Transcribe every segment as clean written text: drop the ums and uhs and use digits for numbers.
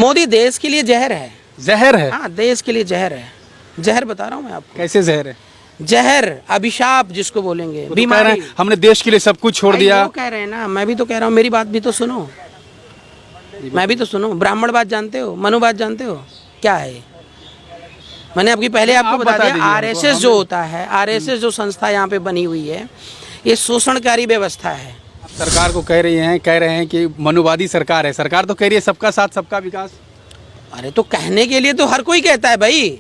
मोदी देश के लिए जहर है। जहर है? हाँ, देश के लिए जहर है। जहर बता रहा हूँ मैं आपको। कैसे जहर है? जहर, अभिशाप जिसको बोलेंगे, तो बीमारी। कह रहे हैं, हमने देश के लिए सब कुछ छोड़ दिया। वो कह रहे हैं ना, मैं भी तो कह रहा हूँ, मेरी बात भी तो सुनो, मैं भी तो सुनो। ब्राह्मणवाद जानते हो, मनुवाद जानते हो क्या है? मैंने आपकी पहले आपको बता दिया। आरएसएस जो होता है, आरएसएस जो संस्था यहाँ पे बनी हुई है, ये शोषणकारी व्यवस्था है। सरकार को कह रहे हैं कि मनुवादी सरकार है। सरकार तो कह रही है सबका साथ सबका विकास। अरे तो कहने के लिए तो हर कोई कहता है भाई,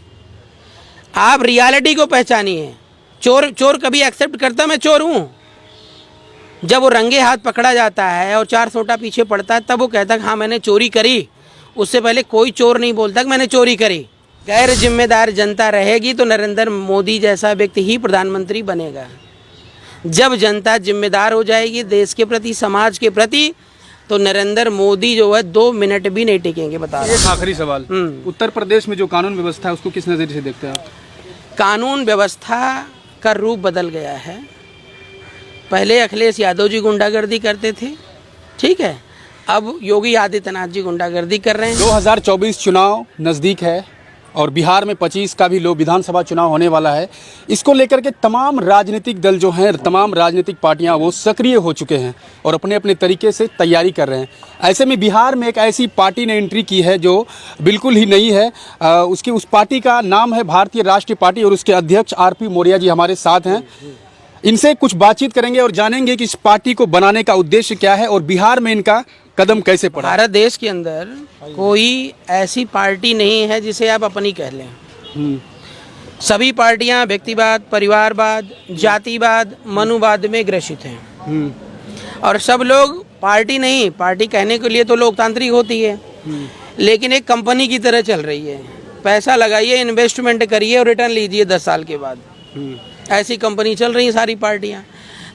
आप रियलिटी को पहचानिए। चोर कभी एक्सेप्ट करता मैं चोर हूँ? जब वो रंगे हाथ पकड़ा जाता है और 4 सोटा पीछे पड़ता है, तब वो कहता है हाँ मैंने चोरी करी। उससे पहले कोई चोर नहीं बोलता कि मैंने चोरी करी। गैर जिम्मेदार जनता रहेगी तो नरेंद्र मोदी जैसा व्यक्ति ही प्रधानमंत्री बनेगा। जब जनता जिम्मेदार हो जाएगी देश के प्रति, समाज के प्रति, तो नरेंद्र मोदी जो है 2 मिनट भी नहीं टिकेंगे। बता रहा हूं। एक आखिरी सवाल, उत्तर प्रदेश में जो कानून व्यवस्था है उसको किस नज़रिए से देखते हैं आप? कानून व्यवस्था का रूप बदल गया है। पहले अखिलेश यादव जी गुंडागर्दी करते थे, ठीक है, अब योगी आदित्यनाथ जी गुंडागर्दी कर रहे हैं। 2024 चुनाव नज़दीक है और बिहार में 25 का भी विधानसभा चुनाव होने वाला है। इसको लेकर के तमाम राजनीतिक दल जो हैं, तमाम राजनीतिक पार्टियां वो सक्रिय हो चुके हैं और अपने अपने तरीके से तैयारी कर रहे हैं। ऐसे में बिहार में एक ऐसी पार्टी ने एंट्री की है जो बिल्कुल ही नई है। उस पार्टी का नाम है भारतीय राष्ट्रीय पार्टी और उसके अध्यक्ष आरपी मौर्य जी हमारे साथ हैं। इनसे कुछ बातचीत करेंगे और जानेंगे कि इस पार्टी को बनाने का उद्देश्य क्या है और बिहार में इनका कदम कैसे पड़ा। भारत देश के अंदर कोई ऐसी पार्टी नहीं है जिसे आप अपनी कह लें। सभी पार्टियां व्यक्तिवाद, परिवारवाद, जातिवाद, मनुवाद में ग्रसित हैं और सब लोग पार्टी नहीं, पार्टी कहने के लिए तो लोकतांत्रिक होती है, लेकिन एक कंपनी की तरह चल रही है। पैसा लगाइए, इन्वेस्टमेंट करिए और रिटर्न लीजिए 10 साल के बाद। ऐसी कंपनी चल रही है सारी पार्टियां।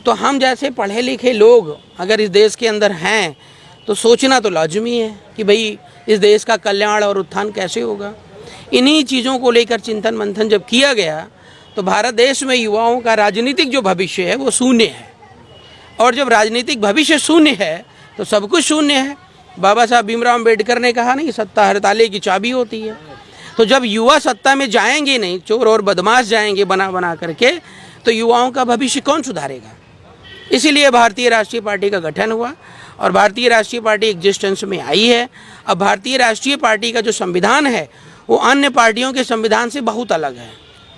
तो हम जैसे पढ़े लिखे लोग अगर इस देश के अंदर हैं तो सोचना तो लाजमी है कि भाई इस देश का कल्याण और उत्थान कैसे होगा। इन्हीं चीज़ों को लेकर चिंतन मंथन जब किया गया तो भारत देश में युवाओं का राजनीतिक जो भविष्य है वो शून्य है, और जब राजनीतिक भविष्य शून्य है तो सब कुछ शून्य है। बाबा साहब भीमराव अम्बेडकर ने कहा नहीं, सत्ता हर ताले की चाबी होती है। तो जब युवा सत्ता में जाएंगे नहीं, चोर और बदमाश जाएंगे बना करके, तो युवाओं का भविष्य कौन सुधारेगा? इसीलिए भारतीय राष्ट्रीय पार्टी का गठन हुआ और भारतीय राष्ट्रीय पार्टी एग्जिस्टेंस में आई है। अब भारतीय राष्ट्रीय पार्टी का जो संविधान है वो अन्य पार्टियों के संविधान से बहुत अलग है।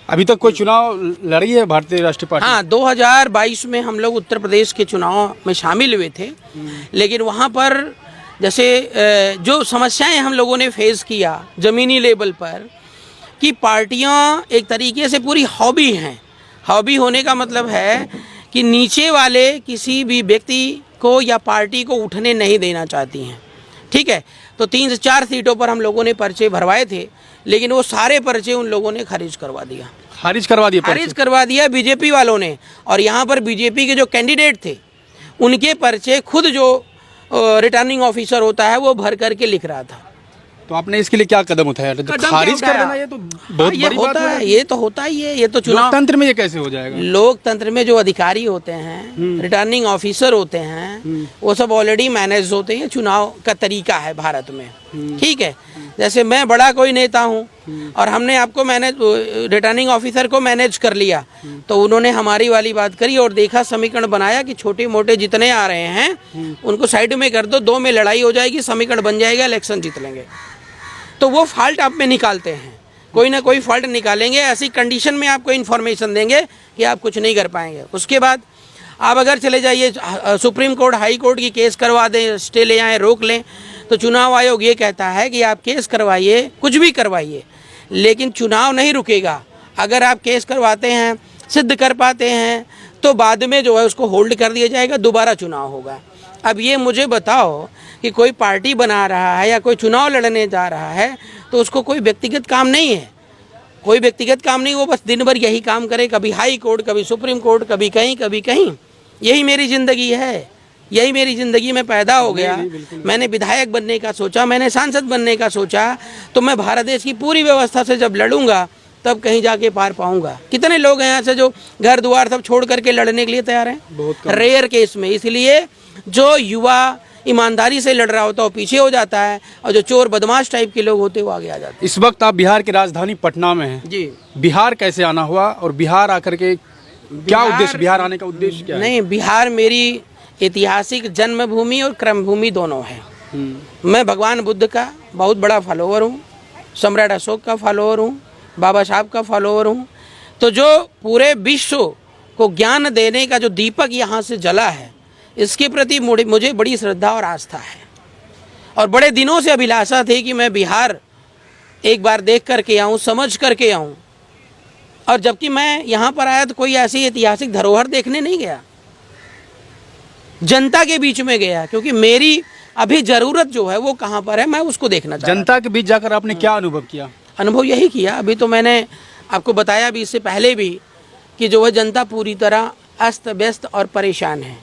अभी तक कोई चुनाव लड़ी है भारतीय राष्ट्रीय पार्टी? हाँ, 2022 में हम लोग उत्तर प्रदेश के चुनाव में शामिल हुए थे, लेकिन वहाँ पर जैसे जो समस्याएं हम लोगों ने फेस किया ज़मीनी लेवल पर, कि पार्टियां एक तरीके से पूरी हॉबी हैं। हॉबी होने का मतलब है कि नीचे वाले किसी भी व्यक्ति को या पार्टी को उठने नहीं देना चाहती हैं, ठीक है। तो 3 से 4 सीटों पर हम लोगों ने पर्चे भरवाए थे, लेकिन वो सारे पर्चे उन लोगों ने खारिज करवा दिया। खारिज करवा दिया बीजेपी वालों ने। और यहाँ पर बीजेपी के जो कैंडिडेट थे उनके पर्चे खुद जो रिटर्निंग ऑफिसर होता है वो भर करके लिख रहा था। तो आपने इसके लिए क्या कदम उठाया? खारिज कर देना ये तो बहुत बड़ी बात है। ये तो होता ही है। ये तो चुनाव लोकतंत्र में ये कैसे हो जाएगा? लोकतंत्र में जो अधिकारी होते हैं, रिटर्निंग ऑफिसर होते हैं, वो सब ऑलरेडी मैनेज होते हैं। चुनाव का तरीका है भारत में, ठीक है। जैसे मैं बड़ा कोई नेता हूँ और हमने आपको रिटर्निंग ऑफिसर को मैनेज कर लिया, तो उन्होंने हमारी वाली बात करी और देखा, समीकरण बनाया कि छोटे मोटे जितने आ रहे हैं उनको साइड में कर दो, 2 में लड़ाई हो जाएगी, समीकरण बन जाएगा, इलेक्शन जीत लेंगे। तो वो फॉल्ट आप में निकालते हैं, कोई ना कोई फॉल्ट निकालेंगे। ऐसी कंडीशन में आपको इन्फॉर्मेशन देंगे कि आप कुछ नहीं कर पाएंगे। उसके बाद आप अगर चले जाइए सुप्रीम कोर्ट, हाई कोर्ट की केस करवा दें, स्टे ले आएँ, रोक लें, तो चुनाव आयोग ये कहता है कि आप केस करवाइए, कुछ भी करवाइए, लेकिन चुनाव नहीं रुकेगा। अगर आप केस करवाते हैं, सिद्ध कर पाते हैं, तो बाद में जो है उसको होल्ड कर दिया जाएगा, दोबारा चुनाव होगा। अब ये मुझे बताओ कि कोई पार्टी बना रहा है या कोई चुनाव लड़ने जा रहा है तो उसको कोई व्यक्तिगत काम नहीं है, कोई व्यक्तिगत काम नहीं, वो बस दिन भर यही काम करे, कभी हाई कोर्ट, कभी सुप्रीम कोर्ट, कभी कहीं। यही मेरी ज़िंदगी है, यही मेरी ज़िंदगी में पैदा हो गया। मैंने विधायक बनने का सोचा, मैंने सांसद बनने का सोचा, तो मैं भारत देश की पूरी व्यवस्था से जब लड़ूंगा तब कहीं जाके पार पाऊंगा। कितने लोग हैं यहाँ से जो घर द्वार सब छोड़ करके लड़ने के लिए तैयार हैं? रेयर केस में। इसलिए जो युवा ईमानदारी से लड़ रहा होता है वो पीछे हो जाता है, और जो चोर बदमाश टाइप के लोग होते हैं वो आगे आ जाते हैं। इस वक्त आप बिहार की राजधानी पटना में हैं। जी। बिहार कैसे आना हुआ और बिहार आकर के क्या उद्देश्य, बिहार आने का उद्देश्य क्या है? नहीं, बिहार मेरी ऐतिहासिक जन्मभूमि और कर्मभूमि दोनों है। मैं भगवान बुद्ध का बहुत बड़ा फॉलोअर हूँ, सम्राट अशोक का फॉलोअर हूँ, बाबा साहब का फॉलोअर हूँ। तो जो पूरे विश्व को ज्ञान देने का जो दीपक यहाँ से जला है, इसके प्रति मुझे बड़ी श्रद्धा और आस्था है, और बड़े दिनों से अभिलाषा थी कि मैं बिहार एक बार देख करके आऊँ, समझ करके आऊँ। और जबकि मैं यहाँ पर आया तो कोई ऐसी ऐतिहासिक धरोहर देखने नहीं गया, जनता के बीच में गया, क्योंकि मेरी अभी ज़रूरत जो है वो कहाँ पर है, मैं उसको देखना चाहता हूँ। जनता के बीच जाकर आपने क्या अनुभव किया? अनुभव यही किया, अभी तो मैंने आपको बताया भी इससे पहले भी, कि जो है जनता पूरी तरह अस्त व्यस्त और परेशान है।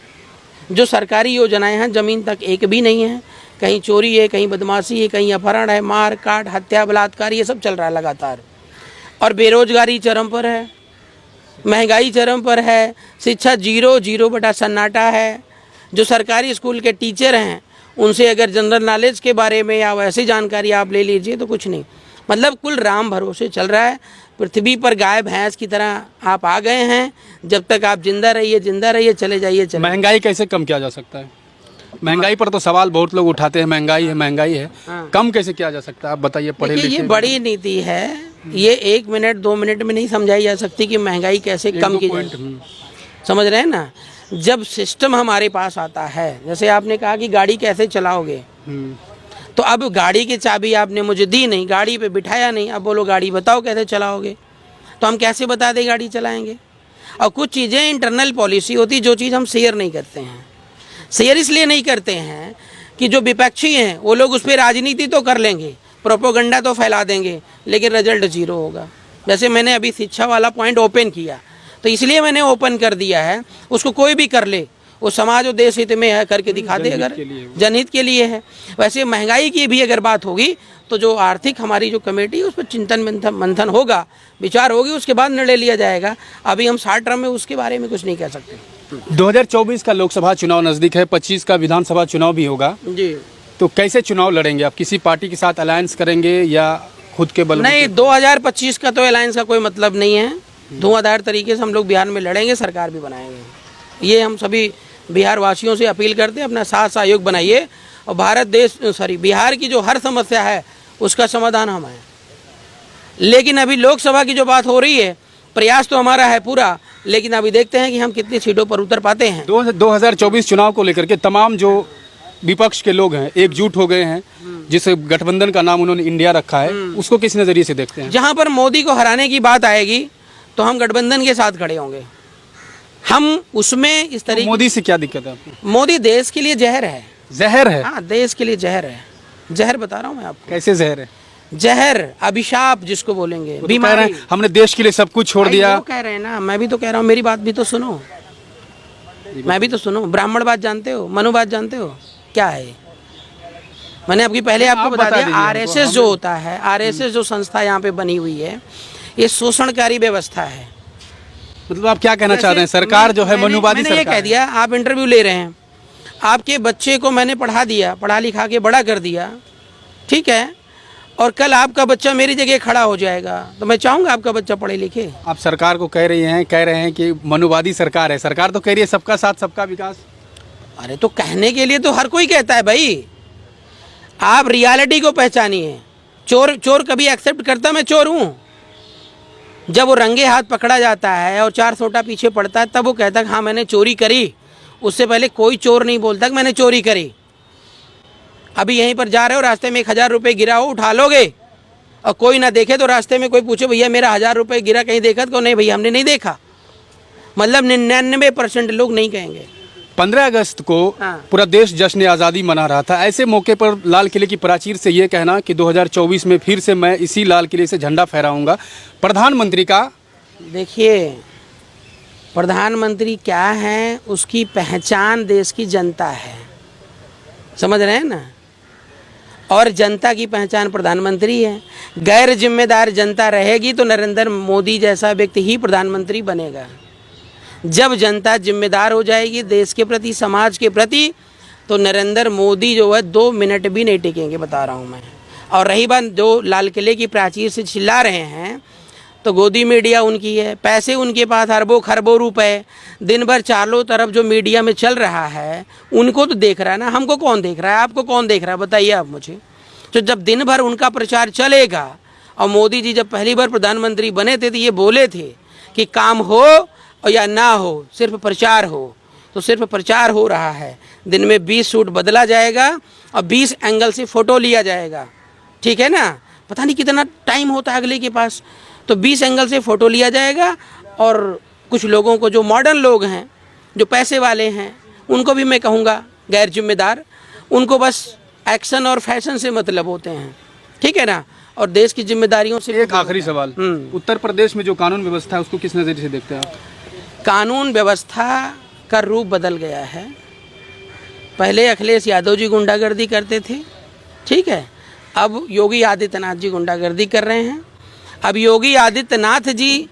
जो सरकारी योजनाएं हैं ज़मीन तक एक भी नहीं है, कहीं चोरी है, कहीं बदमाशी है, कहीं अपहरण है, मार काट, हत्या, बलात्कार, ये सब चल रहा है लगातार। और बेरोजगारी चरम पर है, महंगाई चरम पर है, शिक्षा 0 बटा सन्नाटा है। जो सरकारी स्कूल के टीचर हैं उनसे अगर जनरल नॉलेज के बारे में या वैसी जानकारी आप ले लीजिए तो कुछ नहीं, मतलब कुल राम भरोसे चल रहा है। पृथ्वी पर गाय भैंस की तरह आप आ गए हैं, जब तक आप जिंदा रहिए, चले जाइए, चले। महंगाई कैसे कम किया जा सकता है? महंगाई पर तो सवाल बहुत लोग उठाते हैं, महंगाई है, हाँ। कम कैसे किया जा सकता है, आप बताइए। पढ़े लिखे ये बड़ी नीति है, ये 1 मिनट 2 मिनट में नहीं समझाई जा सकती कि महंगाई कैसे कम की जाए। समझ रहे हैं ना? जब सिस्टम हमारे पास आता है, जैसे आपने कहा कि गाड़ी कैसे चलाओगे, तो अब गाड़ी की चाबी आपने मुझे दी नहीं, गाड़ी पे बिठाया नहीं, अब बोलो गाड़ी बताओ कैसे चलाओगे, तो हम कैसे बता दें गाड़ी चलाएंगे? और कुछ चीज़ें इंटरनल पॉलिसी होती, जो चीज़ हम शेयर नहीं करते हैं। शेयर इसलिए नहीं करते हैं कि जो विपक्षी हैं वो लोग उस पर राजनीति तो कर लेंगे, प्रोपोगंडा तो फैला देंगे, लेकिन रिजल्ट 0 होगा। वैसे मैंने अभी शिक्षा वाला पॉइंट ओपन किया, तो इसलिए मैंने ओपन कर दिया है, उसको कोई भी कर ले, वो समाज और देश हित में है करके दिखा दे, अगर जनहित के लिए है। वैसे महंगाई की भी अगर बात होगी तो जो आर्थिक हमारी जो कमेटी है उस पर चिंतन मंथन होगा, विचार होगी, उसके बाद निर्णय लिया जाएगा। अभी हम शॉर्ट टर्म में उसके बारे में कुछ नहीं कह सकते। 2024 का लोकसभा चुनाव नज़दीक है, 25 का विधानसभा चुनाव भी होगा जी। तो कैसे चुनाव लड़ेंगे आप? किसी पार्टी के साथ अलायंस करेंगे या खुद के बल? नहीं, 2025 का तो अलायंस का कोई मतलब नहीं है। धुआंधार तरीके से हम लोग बिहार में लड़ेंगे, सरकार भी बनाएंगे। ये हम सभी बिहार वासियों से अपील करते हैं, अपना साथ सहयोग बनाइए, और बिहार की जो हर समस्या है उसका समाधान हम है। लेकिन अभी लोकसभा की जो बात हो रही है, प्रयास तो हमारा है पूरा, लेकिन अभी देखते हैं कि हम कितनी सीटों पर उतर पाते हैं। 2024 चुनाव को लेकर के तमाम जो विपक्ष के लोग हैं एकजुट हो गए हैं, जिस गठबंधन का नाम उन्होंने इंडिया रखा है, उसको किस नज़रिए से देखते हैं? जहाँ पर मोदी को हराने की बात आएगी तो हम गठबंधन के साथ खड़े होंगे। हम उसमें इस तरीके, मोदी से क्या दिक्कत है आपको? मोदी देश के लिए जहर है। जहर है? हाँ, देश के लिए जहर है। जहर बता रहा हूँ मैं आपको। कैसे जहर है? जहर, अभिशाप जिसको बोलेंगे, बीमारी। हमने देश के लिए सब कुछ छोड़ दिया, वो कह रहे हैं ना, मैं भी तो कह रहा हूँ, मेरी बात भी तो सुनो, मैं भी तो सुनो। ब्राह्मणवाद जानते हो, मनुवाद जानते हो क्या है? मैंने आपकी पहले आपको बता दिया। आरएसएस जो होता है, आरएसएस जो संस्था यहाँ पे बनी हुई है, ये शोषणकारी व्यवस्था है। मतलब आप क्या कहना चाह रहे हैं? सरकार जो है मनुवादी सरकार है। मैंने ये कह दिया, आप इंटरव्यू ले रहे हैं, आपके बच्चे को मैंने पढ़ा दिया, पढ़ा लिखा के बड़ा कर दिया, ठीक है, और कल आपका बच्चा मेरी जगह खड़ा हो जाएगा, तो मैं चाहूँगा आपका बच्चा पढ़े लिखे। आप सरकार को कह रहे हैं कि मनुवादी सरकार है, सरकार तो कह रही है सबका साथ सबका विकास। अरे तो कहने के लिए तो हर कोई कहता है भाई, आप रियलिटी को पहचानिए। चोर कभी एक्सेप्ट करता मैं चोर हूँ? जब वो रंगे हाथ पकड़ा जाता है और 4 सोटा पीछे पड़ता है, तब वो कहता है हाँ मैंने चोरी करी। उससे पहले कोई चोर नहीं बोलता कि मैंने चोरी करी। अभी यहीं पर जा रहे हो, रास्ते में 1000 रुपये गिरा हो, उठा लोगे, और कोई ना देखे तो रास्ते में कोई पूछे भैया मेरा 1000 रुपये गिरा, कहीं देखा? तो नहीं भैया हमने नहीं देखा। मतलब 99% लोग नहीं कहेंगे। 15 अगस्त को पूरा देश जश्न आज़ादी मना रहा था। ऐसे मौके पर लाल किले की प्राचीर से ये कहना कि 2024 में फिर से मैं इसी लाल किले से झंडा फहराऊंगा, प्रधानमंत्री का। देखिए, प्रधानमंत्री क्या है, उसकी पहचान देश की जनता है, समझ रहे हैं ना, और जनता की पहचान प्रधानमंत्री है। गैर जिम्मेदार जनता रहेगी तो नरेंद्र मोदी जैसा व्यक्ति ही प्रधानमंत्री बनेगा। जब जनता जिम्मेदार हो जाएगी देश के प्रति, समाज के प्रति, तो नरेंद्र मोदी जो है 2 मिनट भी नहीं टिकेंगे, बता रहा हूँ मैं। और रही बात जो लाल किले की प्राचीर से चिल्ला रहे हैं, तो गोदी मीडिया उनकी है, पैसे उनके पास अरबों खरबों रुपए, दिन भर चारों तरफ जो मीडिया में चल रहा है उनको तो देख रहा है ना, हमको कौन देख रहा है, आपको कौन देख रहा है, बताइए आप मुझे। तो जब दिन भर उनका प्रचार चलेगा, और मोदी जी जब पहली बार प्रधानमंत्री बने थे तो ये बोले थे कि काम हो और या ना हो, सिर्फ प्रचार हो, तो सिर्फ प्रचार हो रहा है। दिन में 20 सूट बदला जाएगा और 20 एंगल से फ़ोटो लिया जाएगा, ठीक है ना। पता नहीं कितना टाइम होता है अगले के पास, तो 20 एंगल से फ़ोटो लिया जाएगा। और कुछ लोगों को, जो मॉडर्न लोग हैं, जो पैसे वाले हैं, उनको भी मैं कहूँगा गैर जिम्मेदार, उनको बस एक्शन और फैशन से मतलब होते हैं, ठीक है ना, और देश की जिम्मेदारियों से। एक आखिरी सवाल, उत्तर प्रदेश में जो कानून व्यवस्था है उसको किस नज़रिए से देखते हैं आप? कानून व्यवस्था का रूप बदल गया है। पहले अखिलेश यादव जी गुंडागर्दी करते थे, ठीक है, अब योगी आदित्यनाथ जी गुंडागर्दी कर रहे हैं। अब योगी आदित्यनाथ जी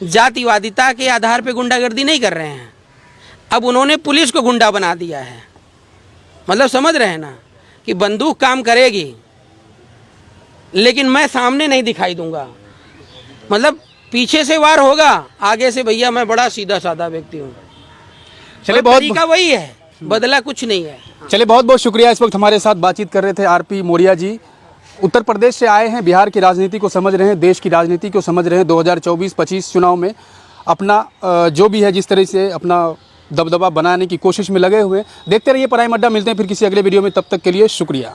जातिवादिता के आधार पे गुंडागर्दी नहीं कर रहे हैं, अब उन्होंने पुलिस को गुंडा बना दिया है। मतलब समझ रहे हैं ना कि बंदूक काम करेगी लेकिन मैं सामने नहीं दिखाई दूंगा, मतलब पीछे से वार होगा, आगे से भैया मैं बड़ा सीधा साधा व्यक्ति हूँ। चलिए, बहुत तरीका वही है, बदला कुछ नहीं है। चलिए, बहुत बहुत शुक्रिया। इस वक्त हमारे साथ बातचीत कर रहे थे आरपी मौर्या जी, उत्तर प्रदेश से आए हैं, बिहार की राजनीति को समझ रहे हैं, देश की राजनीति को समझ रहे हैं। 2024-25 चुनाव में अपना जो भी है, जिस तरह से अपना दबदबा बनाने की कोशिश में लगे हुए हैं। देखते रहिए प्राइम अड्डा, मिलते हैं फिर किसी अगले वीडियो में, तब तक के लिए शुक्रिया।